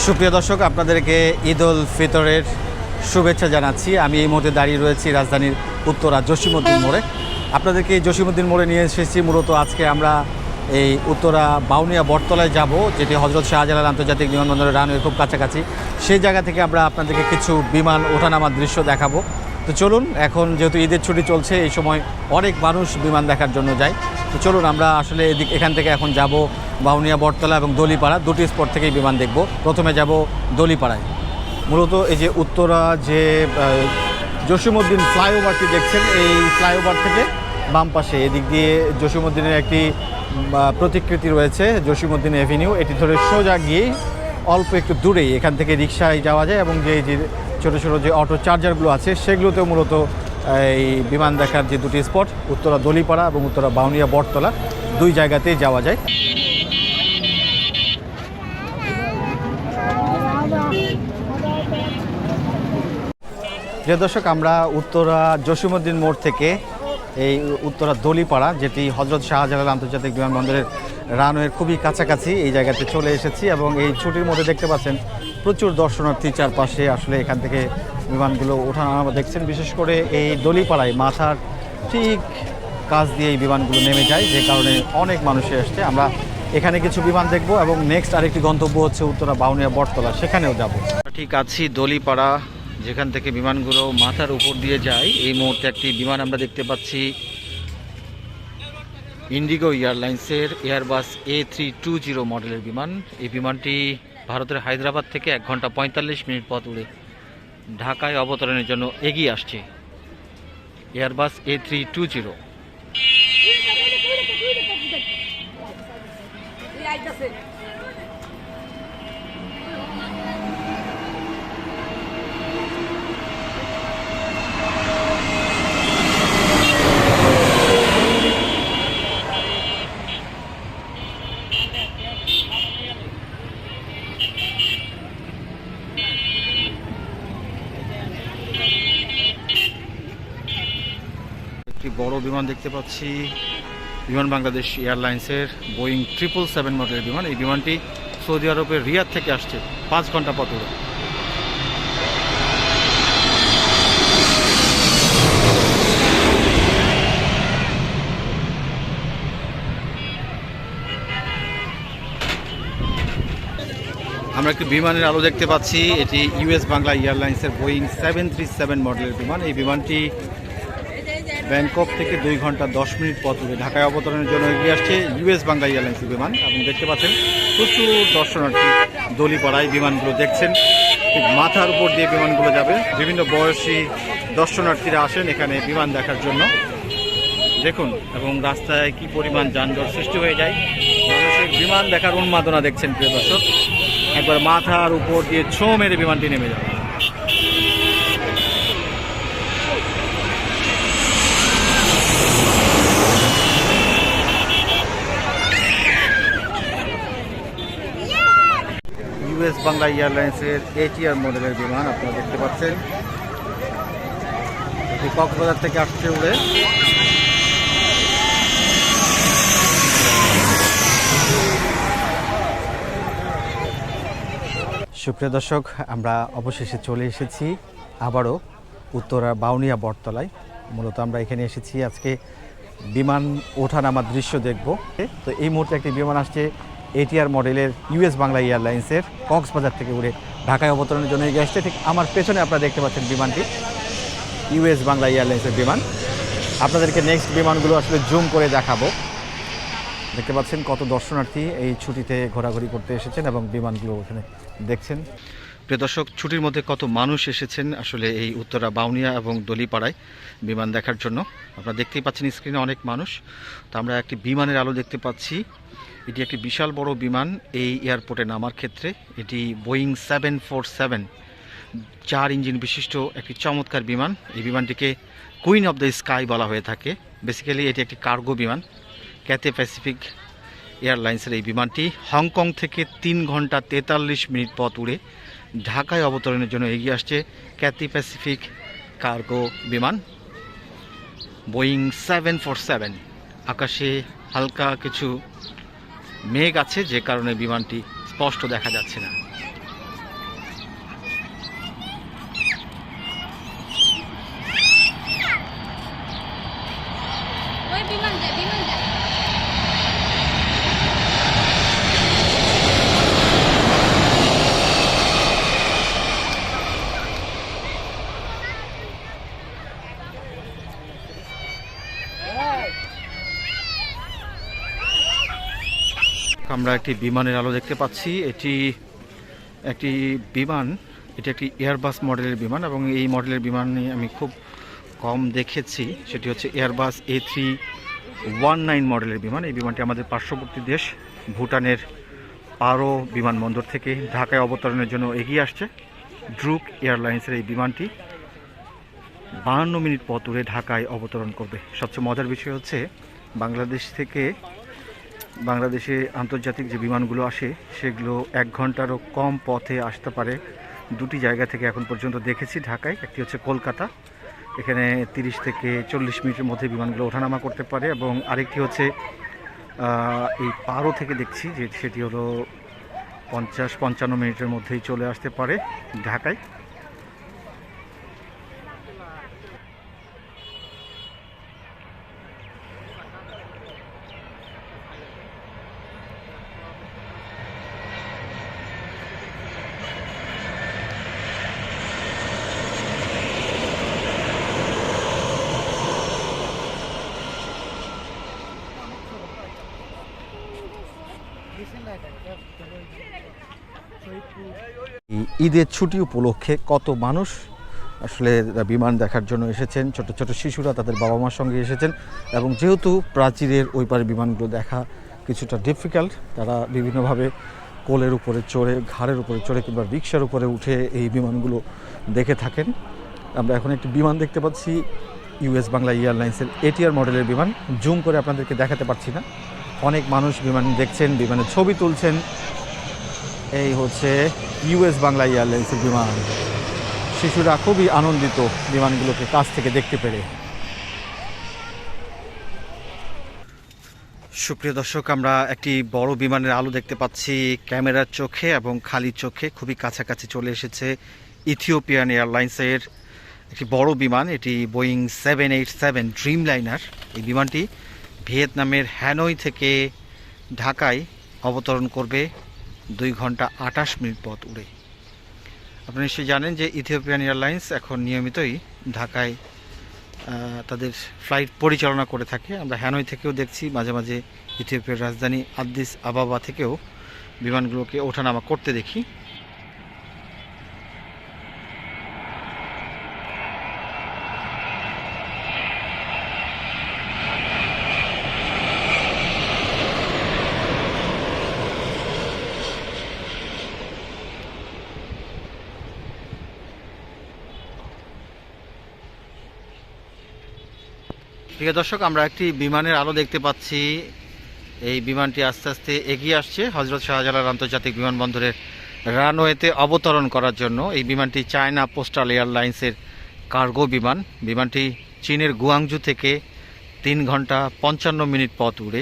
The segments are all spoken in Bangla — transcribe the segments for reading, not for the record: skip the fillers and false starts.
সুপ্রিয় দর্শক, আপনাদেরকে ঈদ উল ফিতরের শুভেচ্ছা জানাচ্ছি। আমি এই মুহূর্তে দাঁড়িয়ে রয়েছি রাজধানীর উত্তরা জসিমউদ্দিন মোড়ে। আপনাদেরকে এই জসিমউদ্দিন মোড়ে নিয়ে এসেছি মূলত আজকে আমরা এই উত্তরা বাউনিয়া বটতলায় যাব, যেটি হজরত শাহজালাল আন্তর্জাতিক বিমানবন্দরের রানওয়ের খুব কাছাকাছি। সেই জায়গা থেকে আমরা আপনাদেরকে কিছু বিমান ওঠানামার দৃশ্য দেখাবো। তো চলুন, এখন যেহেতু ঈদের ছুটি চলছে, এই সময় অনেক মানুষ বিমান দেখার জন্য যায়। তো চলুন আমরা আসলে এখান থেকে এখন যাব বাউনিয়া বটতলা এবং দলিপাড়া, দুটি স্পট থেকেই বিমান দেখব। প্রথমে যাব দলিপাড়ায়। মূলত এই যে উত্তরা যে জসিমউদ্দিন ফ্লাইওভারটি দেখছেন, এই ফ্লাইওভার থেকে বাম পাশে এদিক দিয়ে জসিমউদ্দিনের একটি প্রতিকৃতি রয়েছে, জসিমউদ্দিন এভিনিউ। এটি ধরে সোজা গিয়ে অল্প একটু দূরেই এখান থেকে রিকশায় যাওয়া যায়, এবং যে ছোটো ছোটো যে অটো চার্জারগুলো আছে সেগুলোতেও মূলত এই বিমান দেখার যে দুটি স্পট, উত্তরা দলিপাড়া এবং উত্তরা বাউনিয়া বটতলা, দুই জায়গাতেই যাওয়া যায়। যে দর্শক, আমরা উত্তরা জসিমউদ্দিন মোড় থেকে এই উত্তরা দলিপাড়া, যেটি হজরত শাহজালাল আন্তর্জাতিক বিমানবন্দরের রানওয়ের খুবই কাছাকাছি, এই জায়গাতে চলে এসেছি। এবং এই ছুটির মধ্যে দেখতে পাচ্ছেন প্রচুর দর্শনার্থী চারপাশে। আসলে এখান থেকে বিমানগুলো ওঠানামা দেখছেন। বিশেষ করে এই দলিপাড়ায় মাথার ঠিক কাছ দিয়ে এই বিমানগুলো নেমে যায়, যে কারণে অনেক মানুষ আসছে। আমরা এখানে কিছু বিমান দেখব এবং নেক্সট আরেকটি গন্তব্য হচ্ছে উত্তরা বাউনিয়া বটতলা, সেখানেও যাব। ঠিক আছি দলিপাড়া, যেখান থেকে বিমানগুলো মাথার উপর দিয়ে যায়। এই মুহূর্তে একটি বিমান আমরা দেখতে পাচ্ছি, ইন্ডিগো এয়ারলাইন্সের এয়ারবাস A320 মডেলের বিমান। এই বিমানটি ভারতের হায়দ্রাবাদ থেকে 1 ঘন্টা 45 মিনিট পথ উড়ে ঢাকায় অবতরণের জন্য এগিয়ে আসছে। Airbus A320। বড় বিমান দেখতে পাচ্ছি, বিমান বাংলাদেশ এয়ারলাইন্সের বোয়িং 777 মডেলের বিমান। এই বিমানটি সৌদি আরবের রিয়াদ থেকে আসছে 5 ঘন্টা পথ উড়ে। আমরা একটি বিমানের আলো দেখতে পাচ্ছি, এটি ইউএস বাংলা এয়ারলাইন্সের বোয়িং 737 মডেলের বিমান। এই বিমানটি ব্যাংকক থেকে 2 ঘন্টা 10 মিনিট পথ উড়ে ঢাকায় অবতরণের জন্য এগিয়ে আসছে ইউএস বাংলা এয়ারলাইন্সের বিমান। এবং দেখতে পাচ্ছেন প্রচুর দর্শনার্থী দলিপাড়ায় বিমানগুলো দেখছেন। ঠিক মাথার উপর দিয়ে বিমানগুলো যাবে। বিভিন্ন বয়সী দর্শনার্থীরা আসেন এখানে বিমান দেখার জন্য। দেখুন, এবং রাস্তায় কি পরিমাণ যানজট সৃষ্টি হয়ে যায়। মানুষের বিমান দেখার উন্মাদনা দেখছেন প্রিয় দর্শক। একবার মাথার উপর দিয়ে ছোঁ মেরে বিমানটি নেমে যাবে। ইউএস বাংলা এয়ারলাইন্সের ATR মডেলের বিমান আপনারা দেখতে পাচ্ছেন, এটি কক্সবাজার থেকে আসছে উড়ে। সুপ্রিয় দর্শক, আমরা অবশেষে চলে এসেছি আবারও উত্তরা বাউনিয়া বটতলায়। মূলত আমরা এখানে এসেছি আজকে বিমান ওঠানামার দৃশ্য দেখব। তো এই মুহূর্তে একটি বিমান আসছে ATR মডেলের ইউএস বাংলা এয়ারলাইন্সের, কক্সবাজার থেকে উড়ে ঢাকায় অবতরণের জন্য এগিয়ে আসছে। ঠিক আমার পেছনে আপনারা দেখতে পাচ্ছেন বিমানটি ইউএস বাংলা এয়ারলাইন্সের বিমান। আপনাদেরকে নেক্সট বিমানগুলো আসলে জুম করে দেখাবো। দেখতে পাচ্ছেন কত দর্শনার্থী এই ছুটিতে ঘোরাঘুরি করতে এসেছেন এবং বিমানগুলো ওখানে দেখছেন। প্রিয় দর্শক, ছুটির মধ্যে কত মানুষ এসেছেন আসলে এই উত্তরা বাউনিয়া এবং দলিপাড়ায় বিমান দেখার জন্য। আপনারা দেখতেই পাচ্ছেন স্ক্রিনে অনেক মানুষ। তো আমরা একটি বিমানের আলো দেখতে পাচ্ছি। এটি একটি বিশাল বড় বিমান এই এয়ারপোর্টে নামার ক্ষেত্রে। এটি বোয়িং 747 4 ইঞ্জিন বিশিষ্ট একটি চমৎকার বিমান। এই বিমানটিকে কুইন অফ দ্য স্কাই বলা হয়ে থাকে। বেসিক্যালি এটি একটি কার্গো বিমান। ক্যাথে প্যাসিফিক এয়ারলাইন্সের এই বিমানটি হংকং থেকে 3 ঘন্টা 43 মিনিট পথ উড়ে ঢাকায় অবতরণের জন্য এগিয়ে আসছে ক্যাথে প্যাসিফিক কার্গো বিমান বোয়িং 747। আকাশে হালকা কিছু মেঘ আছে, যে কারণে বিমানটি স্পষ্ট দেখা যাচ্ছে না। আমরা একটি বিমানের আলো দেখতে পাচ্ছি। এটি একটি বিমান, এটি একটি এয়ারবাস মডেলের বিমান এবং এই মডেলের বিমান আমি খুব কম দেখেছি। সেটি হচ্ছে এয়ারবাস A319 মডেলের বিমান। এই বিমানটি আমাদের পার্শ্ববর্তী দেশ ভুটানের পারো বিমানবন্দর থেকে ঢাকায় অবতরণের জন্য এগিয়ে আসছে। ড্রুক এয়ারলাইন্সের এই বিমানটি 52 মিনিট পথ দূরে ঢাকায় অবতরণ করবে। সবচেয়ে মজার বিষয় হচ্ছে বাংলাদেশে আন্তর্জাতিক যে বিমানগুলো আসে সেগুলো 1 ঘন্টারও কম পথে আসতে পারে। দুটি জায়গা থেকে এখন পর্যন্ত দেখেছি ঢাকায়। একটি হচ্ছে কলকাতা, এখানে 30 থেকে 40 মিনিটের মধ্যে বিমানগুলো ওঠানামা করতে পারে, এবং আরেকটি হচ্ছে এই পারো থেকে দেখছি যে সেটি হলো 50-55 মিনিটের মধ্যেই চলে আসতে পারে ঢাকায়। ঈদের ছুটি উপলক্ষে কত মানুষ আসলে বিমান দেখার জন্য এসেছেন। ছোট ছোট শিশুরা তাদের বাবা মার সঙ্গে এসেছেন, এবং যেহেতু প্রাচীরের ওই পারে বিমানগুলো দেখা কিছুটা ডিফিকাল্ট, তারা বিভিন্নভাবে কোলের উপরে চড়ে, ঘাড়ের উপরে চড়ে কিংবা রিক্সার উপরে উঠে এই বিমানগুলো দেখে থাকেন। আমরা এখন একটি বিমান দেখতে পাচ্ছি, ইউএস বাংলা এয়ারলাইন্সের এটিআর মডেলের বিমান। জুম করে আপনাদেরকে দেখাতে পারছি না। অনেক মানুষ বিমান দেখছেন, বিমানের ছবি তুলছেন। এই হচ্ছে ইউএস বাংলা এয়ারলাইন্সের বিমান। শিশুরা খুবই আনন্দিত বিমানগুলোকে কাছ থেকে দেখতে পেরে। সুপ্রিয় দর্শক, আমরা একটি বড় বিমানের আলো দেখতে পাচ্ছি ক্যামেরার চোখে এবং খালি চোখে। খুবই কাছাকাছি চলে এসেছে ইথিওপিয়ান এয়ারলাইন্সের একটি বড় বিমান। এটি বোয়িং 787 ড্রিমলাইনার। এই বিমানটি ভিয়েতনামের হ্যানয় থেকে ঢাকায় অবতরণ করবে 2 ঘন্টা 28 মিনিট পথ উড়ে। আপনারা নিশ্চয়ই জানেন যে ইথিওপিয়ান এয়ারলাইন্স এখন নিয়মিতই ঢাকায় তাদের ফ্লাইট পরিচালনা করে থাকে। আমরা হ্যানয় থেকেও দেখছি, মাঝে মাঝে ইথিওপিয়ার রাজধানী আদিস আবাবা থেকেও বিমানগুলোকে ওঠানামা করতে দেখি। প্রিয় দর্শক, আমরা একটি বিমানের আলো দেখতে পাচ্ছি। এই বিমানটি আস্তে আস্তে এগিয়ে আসছে হজরত শাহজালাল আন্তর্জাতিক বিমানবন্দরের রানওয়েতে অবতরণ করার জন্য। এই বিমানটি চায়না পোস্টাল এয়ারলাইন্সের কার্গো বিমান। বিমানটি চীনের গুয়াংজু থেকে 3 ঘন্টা 55 মিনিট পথ উড়ে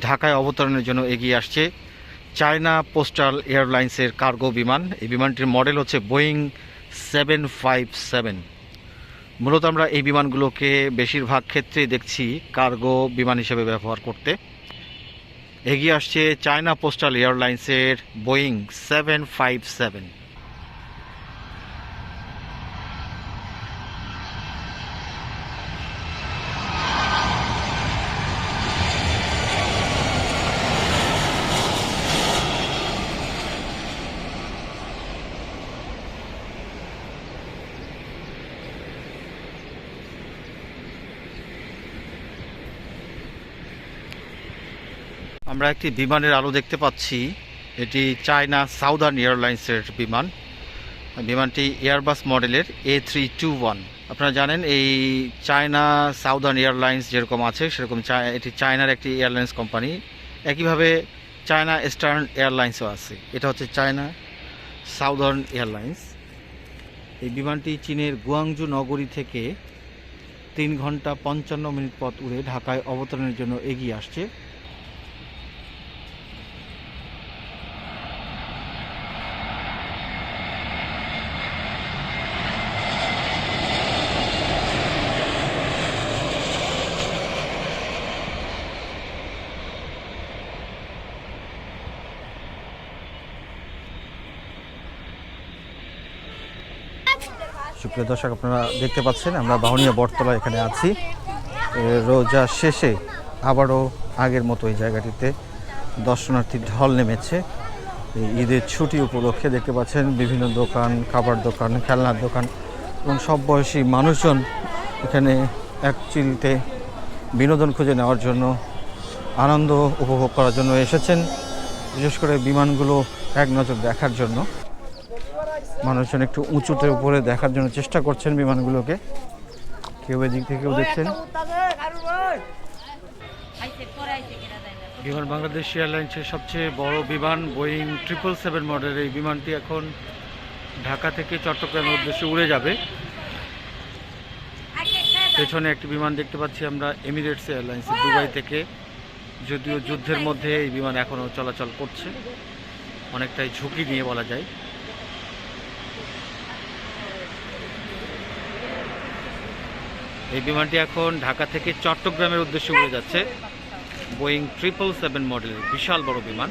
ঢাকায় অবতরণের জন্য এগিয়ে আসছে চায়না পোস্টাল এয়ারলাইন্সের কার্গো বিমান। এই বিমানটির মডেল হচ্ছে বোয়িং 757। মূলত আমরা এই বিমানগুলোকে বেশিরভাগ ক্ষেত্রেই দেখছি কার্গো বিমান হিসেবে ব্যবহার করতে। এগিয়ে আসছে চায়না পোস্টাল এয়ারলাইন্সের বোয়িং 757। আমরা একটি বিমানের আলো দেখতে পাচ্ছি। এটি চায়না সাউদার্ন এয়ারলাইন্সের বিমান। বিমানটি এয়ারবাস মডেলের A321। আপনারা জানেন এই চায়না সাউদার্ন এয়ারলাইন্স যেরকম আছে সেরকম এটি চায়নার একটি এয়ারলাইন্স কোম্পানি। একইভাবে চায়না ইস্টার্ন এয়ারলাইন্সও আছে। এটা হচ্ছে চায়না সাউদার্ন এয়ারলাইন্স। এই বিমানটি চীনের গুয়াংজু নগরী থেকে 3 ঘন্টা 55 মিনিট পথ উড়ে ঢাকায় অবতরণের জন্য এগিয়ে আসছে। সুপ্রিয় দর্শক, আপনারা দেখতে পাচ্ছেন আমরা বাউনিয়া বটতলা এখানে আছি। রোজা শেষে আবারও আগের মতো এই জায়গাটিতে দর্শনার্থীর ঢল নেমেছে এই ঈদের ছুটি উপলক্ষে। দেখতে পাচ্ছেন বিভিন্ন দোকান, খাবার দোকান, খেলনার দোকান এবং সব বয়সী মানুষজন এখানে এক চিলতে বিনোদন খুঁজে নেওয়ার জন্য, আনন্দ উপভোগ করার জন্য এসেছেন। বিশেষ করে বিমানগুলো এক নজর দেখার জন্য মানুষজন একটু উঁচুতে উপরে দেখার জন্য চেষ্টা করছেন বিমানগুলোকে। কেউ এদিক থেকেও দেখছেন। বিমান বাংলাদেশ এয়ারলাইন্সের সবচেয়ে বড় বিমান বোয়িং 777 মডেলের এই বিমানটি এখন ঢাকা থেকে চট্টগ্রামের উদ্দেশ্যে উড়ে যাবে। পেছনে একটি বিমান দেখতে পাচ্ছি আমরা এমিরেটস এয়ারলাইন্স দুবাই থেকে। যদিও যুদ্ধের মধ্যে এই বিমান এখনও চলাচল করছে, অনেকটাই ঝুঁকি নিয়ে বলা যায়। এই বিমানটি এখন ঢাকা থেকে চট্টগ্রামের উদ্দেশ্যে উড়ে যাচ্ছে। বোয়িং 777 মডেলের বিশাল বড় বিমান।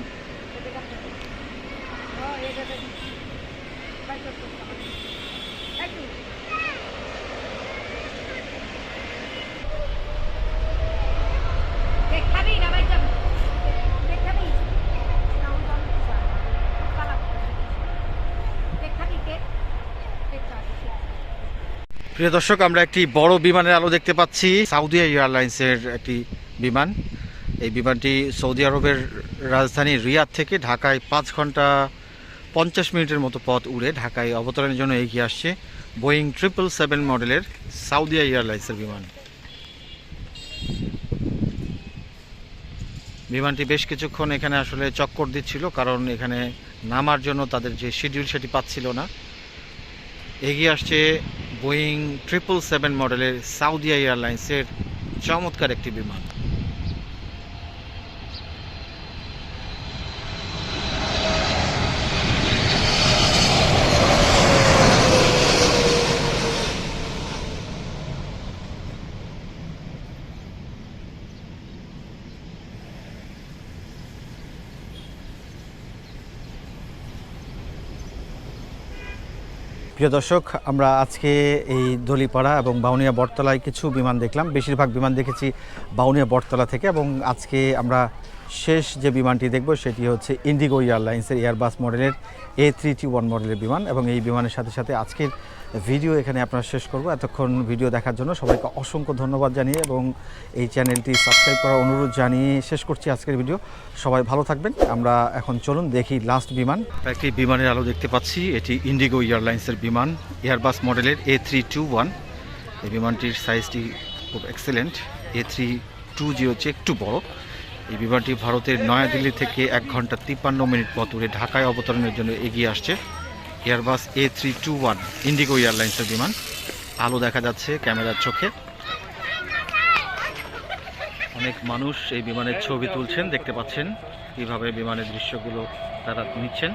প্রিয় দর্শক, আমরা একটি বড় বিমানের আলো দেখতে পাচ্ছি। সৌদি এয়ারলাইন্সের একটি বিমান। এই বিমানটি সৌদি আরবের রাজধানী রিয়াদ থেকে ঢাকায় 5 ঘন্টা 50 মিনিটের মতো পথ উড়ে ঢাকায় অবতরণের জন্য এগিয়ে আসছে। বোয়িং 777 মডেলের সৌদি এয়ারলাইন্সের বিমান। বিমানটি বেশ কিছুক্ষণ এখানে আসলে চক্কর দিচ্ছিল, কারণ এখানে নামার জন্য তাদের যে শিডিউল সেটি পাচ্ছিল না। এগিয়ে আসছে বোয়িং 777 মডেলের সৌদি এয়ারলাইন্সের চমৎকার একটি বিমান। প্রিয় দর্শক, আমরা আজকে এই দলিপাড়া এবং বাউনিয়া বটতলায় কিছু বিমান দেখলাম। বেশিরভাগ বিমান দেখেছি বাউনিয়া বটতলা থেকে, এবং আজকে আমরা শেষ যে বিমানটি দেখব সেটি হচ্ছে ইন্ডিগো এয়ারলাইন্সের এয়ারবাস মডেলের A321 মডেলের বিমান। এবং এই বিমানের সাথে সাথে আজকের ভিডিও এখানে আপনারা শেষ করব। এতক্ষণ ভিডিও দেখার জন্য সবাইকে অসংখ্য ধন্যবাদ জানিয়ে এবং এই চ্যানেলটি সাবস্ক্রাইব করার অনুরোধ জানিয়ে শেষ করছি আজকের ভিডিও। সবাই ভালো থাকবেন। আমরা এখন চলুন দেখি লাস্ট বিমান। একটি বিমানের আলো দেখতে পাচ্ছি, এটি ইন্ডিগো এয়ারলাইন্সের বিমান, এয়ারবাস মডেলের A321। এই বিমানটির সাইজটি খুব এক্সেলেন্ট। A320 হচ্ছে একটু বড়। এই বিমানটি ভারতের নয়াদিল্লি থেকে 1 ঘন্টা 53 মিনিট পথ উড়ে ঢাকায় অবতরণের জন্য এগিয়ে আসছে। এয়ারবাস A321 ইন্ডিগো এয়ারলাইন্সের বিমান। আলো দেখা যাচ্ছে ক্যামেরার চোখে। অনেক মানুষ এই বিমানের ছবি তুলছেন, দেখতে পাচ্ছেন কিভাবে বিমানের দৃশ্যগুলো তারা নিচ্ছেন।